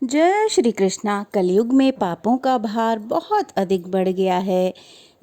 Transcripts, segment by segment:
जय श्री कृष्णा। कलयुग में पापों का भार बहुत अधिक बढ़ गया है।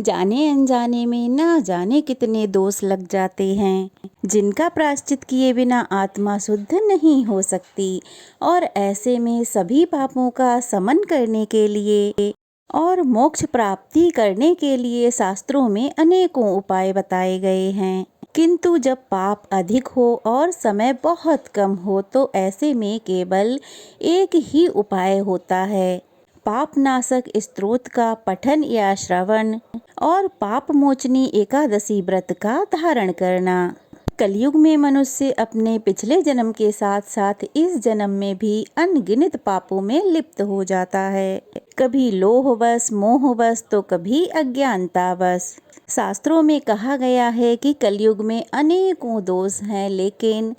जाने अनजाने में ना जाने कितने दोष लग जाते हैं, जिनका प्रायश्चित किए बिना आत्मा शुद्ध नहीं हो सकती। और ऐसे में सभी पापों का समन करने के लिए और मोक्ष प्राप्ति करने के लिए शास्त्रों में अनेकों उपाय बताए गए हैं। किंतु जब पाप अधिक हो और समय बहुत कम हो तो ऐसे में केवल एक ही उपाय होता है, पाप नाशक स्तोत्र का पठन या श्रवण और पाप मोचनी एकादशी व्रत का धारण करना। कलयुग में मनुष्य अपने पिछले जन्म के साथ साथ इस जन्म में भी अनगिनत पापों में लिप्त हो जाता है। कभी लोभवश, मोहवश तो कभी अज्ञानतावश। शास्त्रों में कहा गया है कि कलयुग में अनेकों दोष हैं, लेकिन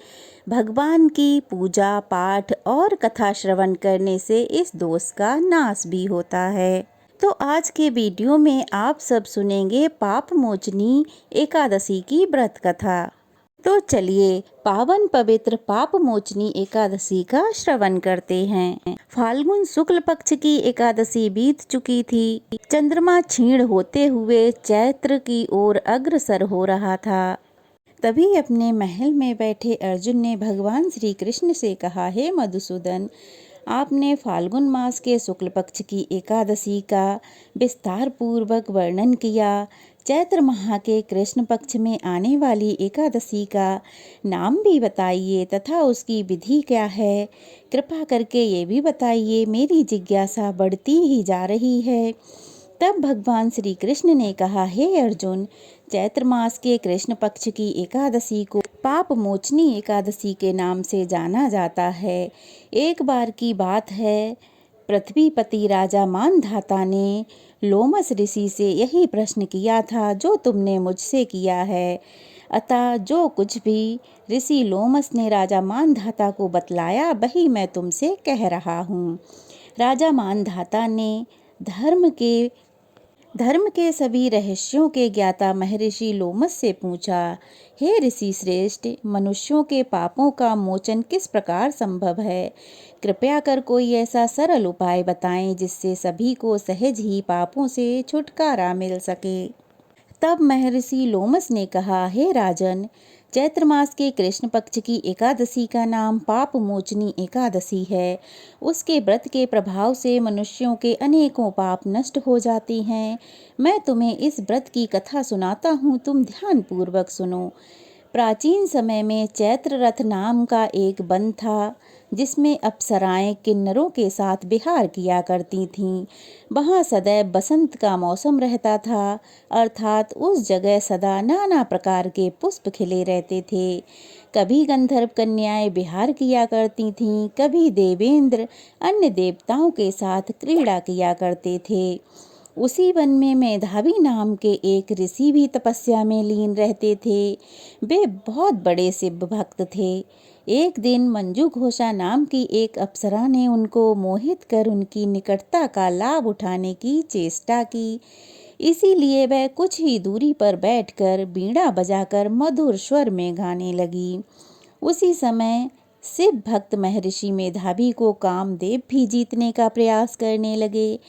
भगवान की पूजा पाठ और कथा श्रवण करने से इस दोष का नाश भी होता है। तो आज के वीडियो में आप सब सुनेंगे पाप मोचनी एकादशी की व्रत कथा। तो चलिए पावन पवित्र पाप मोचनी एकादशी का श्रवण करते हैं। फाल्गुन शुक्ल पक्ष की एकादशी बीत चुकी थी। चंद्रमा क्षीण होते हुए चैत्र की ओर अग्रसर हो रहा था। तभी अपने महल में बैठे अर्जुन ने भगवान श्री कृष्ण से कहा, हे मधुसूदन, आपने फाल्गुन मास के शुक्ल पक्ष की एकादशी का विस्तार पूर्वक वर्णन किया। चैत्र माह के कृष्ण पक्ष में आने वाली एकादशी का नाम भी बताइए तथा उसकी विधि क्या है। कृपा करके ये भी बताइए, मेरी जिज्ञासा बढ़ती ही जा रही है। तब भगवान श्री कृष्ण ने कहा, हे अर्जुन, चैत्र मास के कृष्ण पक्ष की एकादशी को पाप मोचनी एकादशी के नाम से जाना जाता है। एक बार की बात है, पृथ्वीपति राजा मानधाता ने लोमस ऋषि से यही प्रश्न किया था जो तुमने मुझसे किया है। अतः जो कुछ भी ऋषि लोमस ने राजा मानधाता को बतलाया वही मैं तुमसे कह रहा हूँ। राजा मानधाता ने धर्म के सभी रहस्यों के ज्ञाता महर्षि लोमस से पूछा, हे ऋषि श्रेष्ठ, मनुष्यों के पापों का मोचन किस प्रकार संभव है? कृपया कर कोई ऐसा सरल उपाय बताएं जिससे सभी को सहज ही पापों से छुटकारा मिल सके। तब महर्षि लोमस ने कहा, हे राजन, चैत्र मास के कृष्ण पक्ष की एकादशी का नाम पाप मोचनी एकादशी है। उसके व्रत के प्रभाव से मनुष्यों के अनेकों पाप नष्ट हो जाते हैं। मैं तुम्हें इस व्रत की कथा सुनाता हूँ, तुम ध्यान पूर्वक सुनो। प्राचीन समय में चैत्र रथ नाम का एक वन था, जिसमें अप्सराएं किन्नरों के साथ विहार किया करती थीं। वहाँ सदैव बसंत का मौसम रहता था, अर्थात उस जगह सदा नाना प्रकार के पुष्प खिले रहते थे। कभी गंधर्व कन्याएं विहार किया करती थीं, कभी देवेंद्र अन्य देवताओं के साथ क्रीड़ा किया करते थे। उसी वन में मेधावी नाम के एक ऋषि भी तपस्या में लीन रहते थे। वे बहुत बड़े शिव भक्त थे। एक दिन मंजू घोषा नाम की एक अप्सरा ने उनको मोहित कर उनकी निकटता का लाभ उठाने की चेष्टा की। इसीलिए वह कुछ ही दूरी पर बैठकर बीड़ा बजाकर मधुर स्वर में गाने लगी। उसी समय शिव भक्त महर्षि मेधावी को कामदेव भी जीतने का प्रयास करने लगे।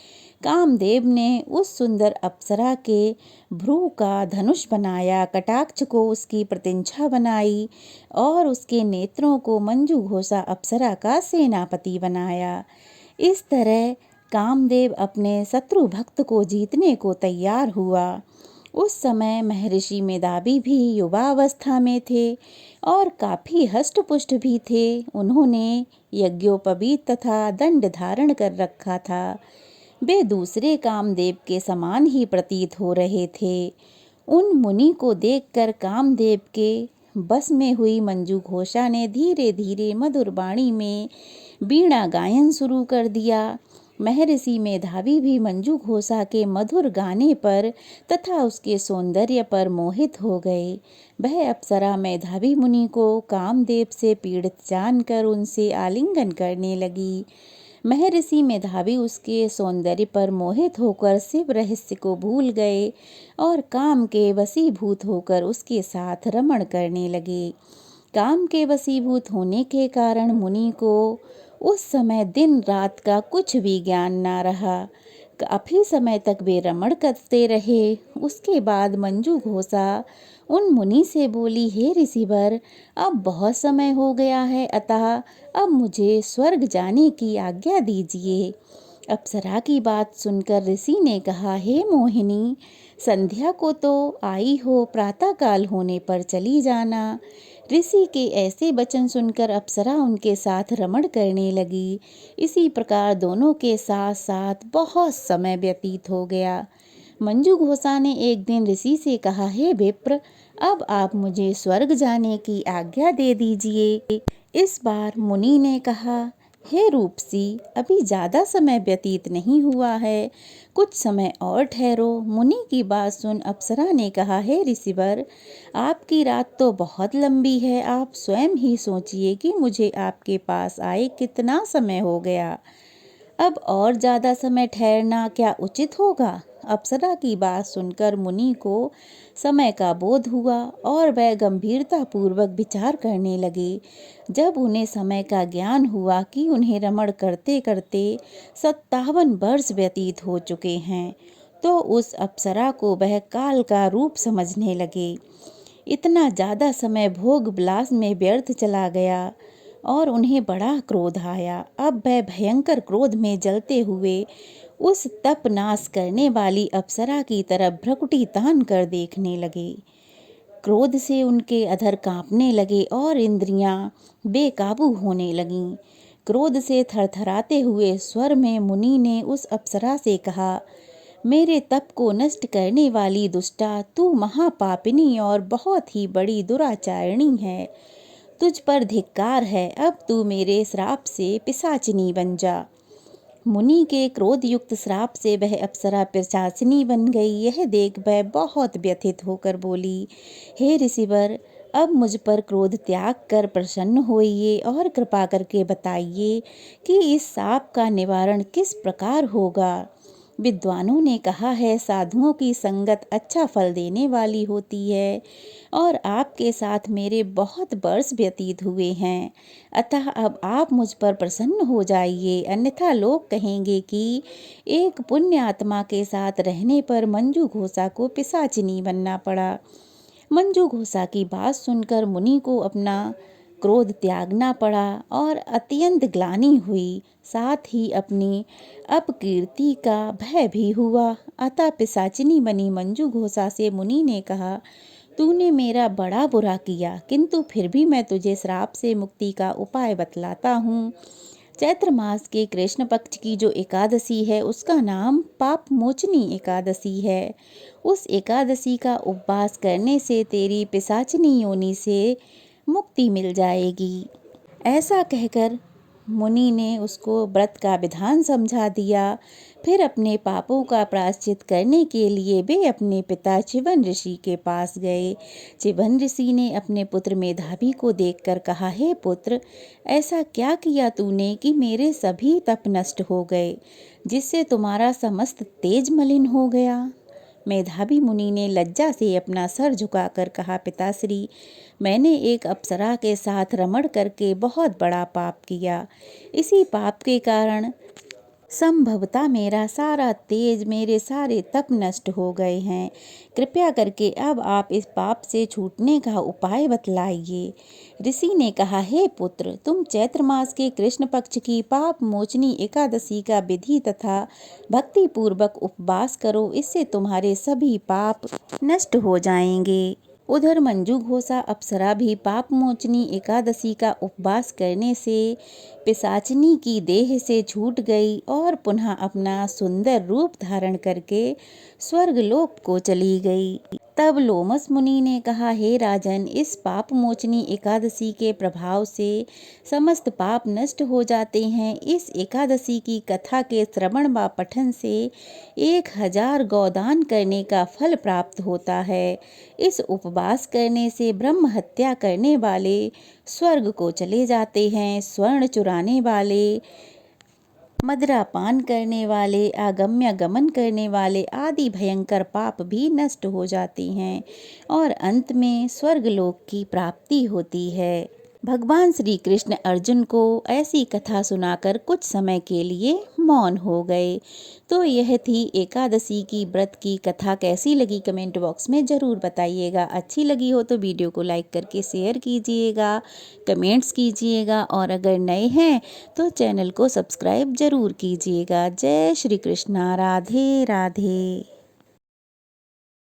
कामदेव ने उस सुंदर अप्सरा के भ्रू का धनुष बनाया, कटाक्ष को उसकी प्रतिष्ठा बनाई और उसके नेत्रों को मंजू घोषा अप्सरा का सेनापति बनाया। इस तरह कामदेव अपने शत्रु भक्त को जीतने को तैयार हुआ। उस समय महर्षि मेधावी भी युवावस्था में थे और काफी हष्टपुष्ट भी थे। उन्होंने यज्ञोपवीत तथा दंड धारण कर रखा था। वे दूसरे कामदेव के समान ही प्रतीत हो रहे थे। उन मुनि को देखकर कामदेव के बस में हुई मंजू घोषा ने धीरे धीरे मधुर वाणी में वीणा गायन शुरू कर दिया। महर्षि मेधावी भी मंजू घोषा के मधुर गाने पर तथा उसके सौंदर्य पर मोहित हो गए। वह अप्सरा मेधावी मुनि को कामदेव से पीड़ित जानकर उनसे आलिंगन करने लगी। महर्षि मेधावी उसके सौंदर्य पर मोहित होकर शिव रहस्य को भूल गए और काम के वशीभूत होकर उसके साथ रमण करने लगे। काम के वशीभूत होने के कारण मुनि को उस समय दिन रात का कुछ भी ज्ञान ना रहा। काफी समय तक वे रमण करते रहे। उसके बाद मंजू घोषा उन मुनि से बोली, हे ऋषिवर, अब बहुत समय हो गया है, अतः अब मुझे स्वर्ग जाने की आज्ञा दीजिए। अप्सरा की बात सुनकर ऋषि ने कहा, हे मोहिनी, संध्या को तो आई हो, प्रातःकाल होने पर चली जाना। ऋषि के ऐसे वचन सुनकर अप्सरा उनके साथ रमण करने लगी। इसी प्रकार दोनों के साथ साथ बहुत समय व्यतीत हो गया। मंजू घोषा ने एक दिन ऋषि से कहा, हे विप्र, अब आप मुझे स्वर्ग जाने की आज्ञा दे दीजिए। इस बार मुनि ने कहा, हे रूपसी, अभी ज़्यादा समय व्यतीत नहीं हुआ है, कुछ समय और ठहरो। मुनि की बात सुन अप्सरा ने कहा, हे ऋषिवर, आपकी रात तो बहुत लंबी है, आप स्वयं ही सोचिए कि मुझे आपके पास आए कितना समय हो गया। अब और ज़्यादा समय ठहरना क्या उचित होगा? अप्सरा की बात सुनकर मुनि को समय का बोध हुआ और वह गंभीरता पूर्वक विचार करने लगे। जब उन्हें समय का ज्ञान हुआ कि उन्हें रमण करते करते 57 वर्ष व्यतीत हो चुके हैं, तो उस अप्सरा को वह काल का रूप समझने लगे। इतना ज़्यादा समय भोग विलास में व्यर्थ चला गया और उन्हें बड़ा क्रोध आया। अब वह भयंकर क्रोध में जलते हुए उस तप नाश करने वाली अप्सरा की तरफ भ्रकुटी तान कर देखने लगे। क्रोध से उनके अधर कांपने लगे और इंद्रियां बेकाबू होने लगीं। क्रोध से थरथराते हुए स्वर में मुनि ने उस अप्सरा से कहा, मेरे तप को नष्ट करने वाली दुष्टा, तू महापापिनी और बहुत ही बड़ी दुराचारिणी है। तुझ पर धिक्कार है, अब तू मेरे श्राप से पिशाचिनी बन जा। मुनि के क्रोध युक्त श्राप से वह अप्सरा पिशाचिनी बन गई। यह देख वह बहुत व्यथित होकर बोली, हे ऋषिवर, अब मुझ पर क्रोध त्याग कर प्रसन्न होइए और कृपा करके बताइए कि इस शाप का निवारण किस प्रकार होगा। विद्वानों ने कहा है, साधुओं की संगत अच्छा फल देने वाली होती है और आपके साथ मेरे बहुत वर्ष व्यतीत हुए हैं, अतः अब आप मुझ पर प्रसन्न हो जाइए, अन्यथा लोग कहेंगे कि एक पुण्य आत्मा के साथ रहने पर मंजू घोषा को पिशाचिनी बनना पड़ा। मंजू घोषा की बात सुनकर मुनि को अपना क्रोध त्यागना पड़ा और अत्यंत ग्लानि हुई, साथ ही अपनी अपकीर्ति का भय भी हुआ। अतः पिशाचिनी बनी मंजू घोषा से मुनि ने कहा, तूने मेरा बड़ा बुरा किया, किंतु फिर भी मैं तुझे श्राप से मुक्ति का उपाय बतलाता हूँ। चैत्र मास के कृष्ण पक्ष की जो एकादशी है, उसका नाम पाप मोचनी एकादशी है। उस एकादशी का उपवास करने से तेरी पिशाचिनी योनि से मुक्ति मिल जाएगी। ऐसा कहकर मुनि ने उसको व्रत का विधान समझा दिया। फिर अपने पापों का प्रायश्चित करने के लिए वे अपने पिता चिवन ऋषि के पास गए। चिवन ऋषि ने अपने पुत्र मेधावी को देखकर कहा, हे पुत्र, ऐसा क्या किया तूने कि मेरे सभी तप नष्ट हो गए, जिससे तुम्हारा समस्त तेज मलिन हो गया। मेधावी मुनि ने लज्जा से अपना सर झुकाकर कहा, पिताश्री, मैंने एक अप्सरा के साथ रमण करके बहुत बड़ा पाप किया। इसी पाप के कारण संभवतः मेरा सारा तेज, मेरे सारे तप नष्ट हो गए हैं। कृपया करके अब आप इस पाप से छूटने का उपाय बतलाइए। ऋषि ने कहा, हे पुत्र, तुम चैत्र मास के कृष्ण पक्ष की पाप मोचनी एकादशी का विधि तथा भक्ति पूर्वक उपवास करो, इससे तुम्हारे सभी पाप नष्ट हो जाएंगे। उधर मंजू घोषा अप्सरा भी पाप मोचनी एकादशी का उपवास करने से पिशाचिनी की देह से छूट गई और पुनः अपना सुंदर रूप धारण करके स्वर्गलोक को चली गई। तब लोमस मुनि ने कहा, हे राजन, इस पाप मोचनी एकादशी के प्रभाव से समस्त पाप नष्ट हो जाते हैं। इस एकादशी की कथा के श्रवण व पठन से 1000 गौदान करने का फल प्राप्त होता है। इस उपवास करने से ब्रह्म हत्या करने वाले स्वर्ग को चले जाते हैं, स्वर्ण चुराने वाले, मदिरापान करने वाले, आगम्य गमन करने वाले आदि भयंकर पाप भी नष्ट हो जाती हैं और अंत में स्वर्गलोक की प्राप्ति होती है। भगवान श्री कृष्ण अर्जुन को ऐसी कथा सुनाकर कुछ समय के लिए मौन हो गए। तो यह थी एकादशी की व्रत की कथा। कैसी लगी कमेंट बॉक्स में ज़रूर बताइएगा। अच्छी लगी हो तो वीडियो को लाइक करके शेयर कीजिएगा, कमेंट्स कीजिएगा और अगर नए हैं तो चैनल को सब्सक्राइब ज़रूर कीजिएगा। जय श्री कृष्णा। राधे राधे।